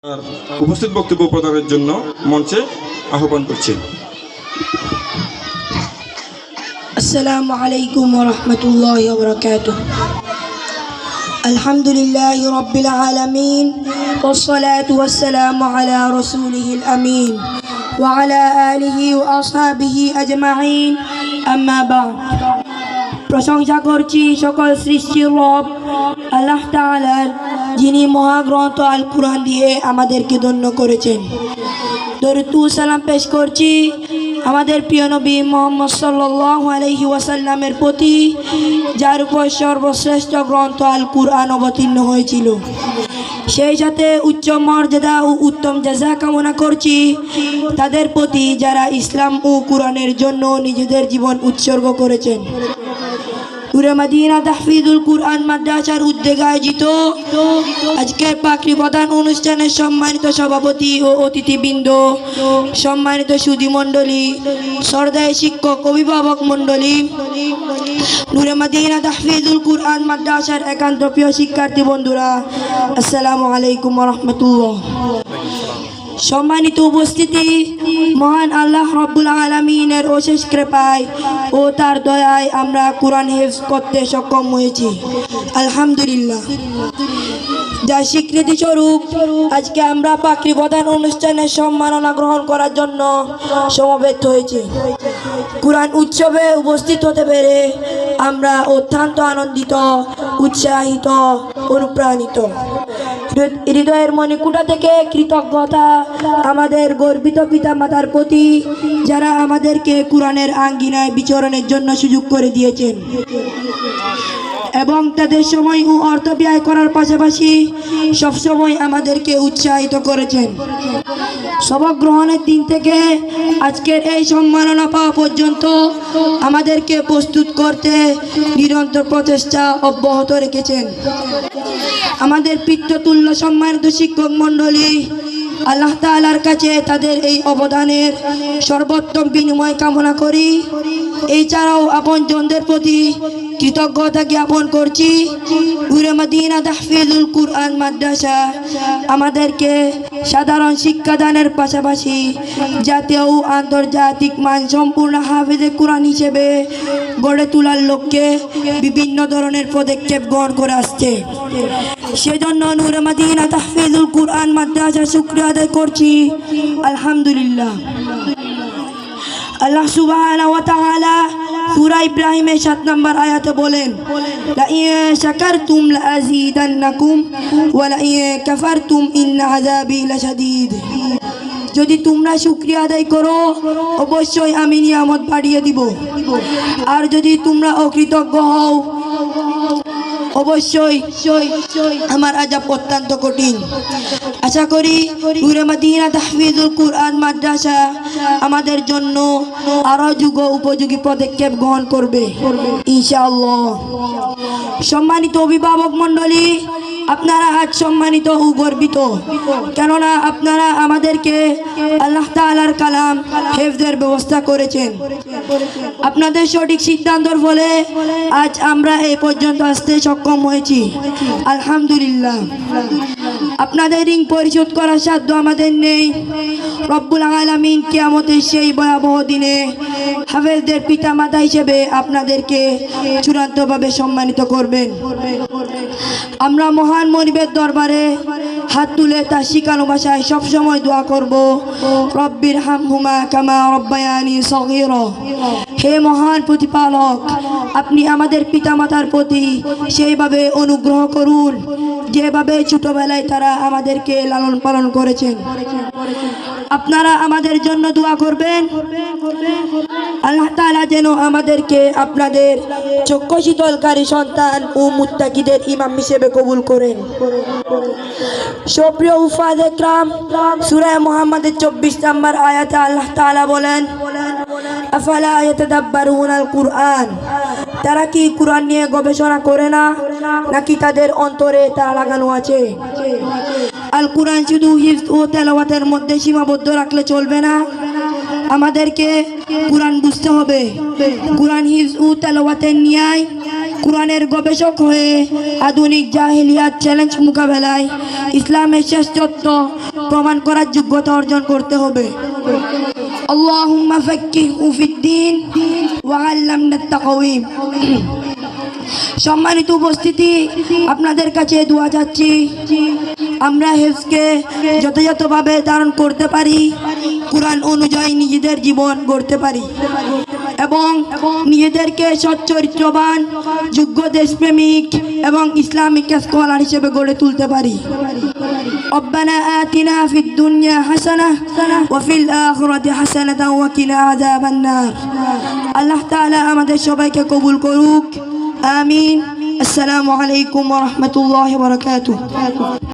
আর উপস্থিত বক্তব্য প্রদানের জন্য মঞ্চে আহ্বান করছি। আসসালামু আলাইকুম ওয়া রাহমাতুল্লাহি ওয়া বারাকাতুহু। আলহামদুলিল্লাহি রাব্বিল আলামিন ওয়াস সালাতু ওয়াস সালামু আলা রাসূলিহিল আমিন ওয়া আলা আলিহি ওয়া আসহাবিহি আজমাইন, আম্মা বা'দ। প্রশংসা করছি সকল সৃষ্টির রব আল্লাহ তাআলার, যিনি মহাগ্রন্থ আল কুরআন দিয়ে আমাদেরকে ধন্য করেছেন। দরুদ ও সালাম পেশ করছি আমাদের প্রিয় নবী মুহাম্মদ সাল্লাল্লাহু আলাইহি ওয়াসাল্লামের প্রতি, যার উপর সর্বশ্রেষ্ঠ গ্রন্থ আল কুরআন অবতীর্ণ হয়েছিল। সেই সাথে উচ্চ মর্যাদা ও উত্তম জাযা কামনা করছি তাদের প্রতি যারা ইসলাম ও কুরআনের জন্য নিজেদের জীবন উৎসর্গ করেছেন। নূরে মদিনা তাহফিজুল কুরআন মাদ্রাসার উদ্যোগে আয়োজিত আজকের পাকড়ি প্রদান অনুষ্ঠানের সম্মানিত সভাপতি ও অতিথিবৃন্দ, সম্মানিত সুধী মণ্ডলী, শ্রদ্ধেয় শিক্ষক অভিভাবক মণ্ডলী, নূরে মদিনা তাহফিজুল কুরআন মাদ্রাসার একান্ত প্রিয় শিক্ষার্থী বন্ধুরা, আসসালামু আলাইকুম ওয়া রাহমাতুল্লাহ। সম্মানিত উপস্থিতি, মহান আল্লাহ রাব্বুল আলামিনের অশেষ কৃপায় ও তার দয়ায় আমরা কুরআন হিফজ করতে সক্ষম হয়েছি, আলহামদুলিল্লাহ। যার স্বীকৃতি স্বরূপ আজকে আমরা পাকড়ি প্রদান অনুষ্ঠানের সম্মাননা গ্রহণ করার জন্য সমবেত হয়েছি। কুরআন উৎসবে উপস্থিত হতে পেরে আমরা অত্যন্ত আনন্দিত, উৎসাহিত, অনুপ্রাণিত। হৃদয়ের মণিকূটা থেকে কৃতজ্ঞতা আমাদের গর্বিত পিতামাতার প্রতি, যারা আমাদেরকে কুরআনের আঙ্গিনায় বিচরণের জন্য সুযোগ করে দিয়েছেন এবং তাদের সময় ও অর্থ ব্যয় করার পাশাপাশি সবসময় আমাদেরকে উৎসাহিত করেছেন। সবক গ্রহণের দিন থেকে আজকের এই সম্মাননা পাওয়া পর্যন্ত আমাদেরকে প্রস্তুত করতে নিরন্তর প্রচেষ্টা অব্যাহত রেখেছেন। আমাদের পিতৃতুল্য সম্মানিত শিক্ষক মণ্ডলী, আল্লাহ তাআলার কাছে তাদের এই অবদানের সর্বোত্তম বিনিময় কামনা করি। এছাড়াও আপনজনদের প্রতি কৃতজ্ঞতা জ্ঞাপন করছি। নূরে মদিনা তাহফিজুল কুরআন মাদ্রাসা আমাদেরকে সাধারণ শিক্ষাদানের পাশাপাশি জাতীয় ও আন্তর্জাতিক মানসম্পন্ন হাফেজে কুরআন হিসেবে গড়ে তোলার লক্ষ্যে বিভিন্ন ধরনের পদক্ষেপ গ্রহণ করে আসছে। সেজন্য নূরে মদিনা তাহফিজুল কুরআন মাদ্রাসার শুকরিয়া আদায় করছি, আলহামদুলিল্লাহ। আল্লাহ সুবহানাহু ওয়া তাআলা সূরা ইব্রাহিমের 7 নম্বর আয়াতে বলেন, লা ইন শাকারতুম লাযীদান্নাকুম ওয়া লা ইন কাফারতুম ইন্না আযাবি লাশাদীদ। যদি তোমরা শুকরিয়া আদায় করো অবশ্যই আমি নিয়ামত বাড়িয়ে দিব, আর যদি তোমরা অকৃতজ্ঞ হও অবশ্যই আমার আযাব অত্যন্ত কঠিন। আশা করি নূরে মদিনা তাহফিজুল কুরআন মাদ্রাসা আমাদের জন্য আরো যুগ উপযোগী পদক্ষেপ গ্রহণ করবে ইনশাআল্লাহ। সম্মানিত অভিভাবক মণ্ডলী, আপনারা আজ সম্মানিত ও গর্বিত, কেননা আপনারা আমাদেরকে আল্লাহ তাআলার কালাম হিফজের ব্যবস্থা করেছেন। আপনাদের সঠিক সিদ্ধান্তের ফলে আজ আমরা এই পর্যন্ত আসতে সক্ষম হয়েছি, আলহামদুলিল্লাহ। আপনাদের ঋণ পরিশোধ করার সাধ্য আমাদের নেই। রব্বুল আলামিন কিয়ামতের সেই ভয়াবহ দিনে হাফেজদের পিতামাতা হিসেবে আপনাদেরকে চূড়ান্তভাবে সম্মানিত করবেন। আমরা মহান মনিবের দরবারে হাত তুলে তার শিখানো ভাষায় সবসময় দোয়া করব, রব্বির হামহুমা কামা রব্বায়ানি সগীরা। হে মহান প্রতিপালক, আপনি আমাদের পিতামাতার প্রতি সেইভাবে অনুগ্রহ করুন যেভাবে ছোটবেলায় তারা আমাদেরকে লালন পালন করেছেন। আপনারা আমাদের জন্য দোয়া করবেন, আল্লাহ তাআলা যেন আমাদেরকে আপনাদের চক্ষু শীতলকারী সন্তান ও মুত্তাকিদের ইমাম হিসেবে কবুল করেন। সুপ্রিয় উফাদে کرام, সূরা মুহাম্মাদের 24 নম্বর আয়াতে আল্লাহ তাআলা বলেন, আফালা ইয়াতাদাব্বারুনাল কুরআন। তারা কি কুরআন নিয়ে গবেষণা করে না, নাকি তাদের অন্তরে তা লাগানো আছে? আল কুরআন শুধু হিফজ ও তেলাওয়াতের মধ্যে সীমাবদ্ধ রাখলে চলবে না, আমাদেরকে কুরআন বুঝতে হবে। কুরআন হিফজ ও তেলাওয়াতের ন্যায় কোরআনের গবেষক হয়ে আধুনিক জাহিলিয়াত চ্যালেঞ্জ মোকাবেলায় ইসলামের শ্রেষ্ঠত্ব প্রমাণ করার যোগ্যতা অর্জন করতে হবে। আল্লাহুম্মা ফাক্কিহু ফিদ্দীন ওয়া আল্লামনাত তাকওয়িম। সম্মানিত উপস্থিতি, আপনাদের কাছে দোয়া চাচ্ছি আমরা হেফজকে যথাযথভাবে ধারণ করতে পারি, কোরআন অনুযায়ী নিজেদের জীবন গড়তে পারি এবং নিজেদেরকে সচ্চরিত্রবান, যোগ্য দেশপ্রেমিক এবং ইসলামিক স্কলার হিসেবে গড়ে তুলতে পারি। রব্বানা আতিনা ফিদ দুনিয়া হাসানাহ ওয়া ফিল আখিরাতি হাসানাতাও ওয়া কিনা আযাবান নার। আল্লাহ তাআলা আমাদের সবাইকে কবুল করুক, আমিন। আসসালামু আলাইকুম ওয়া রাহমাতুল্লাহি ওয়া বারাকাতুহু।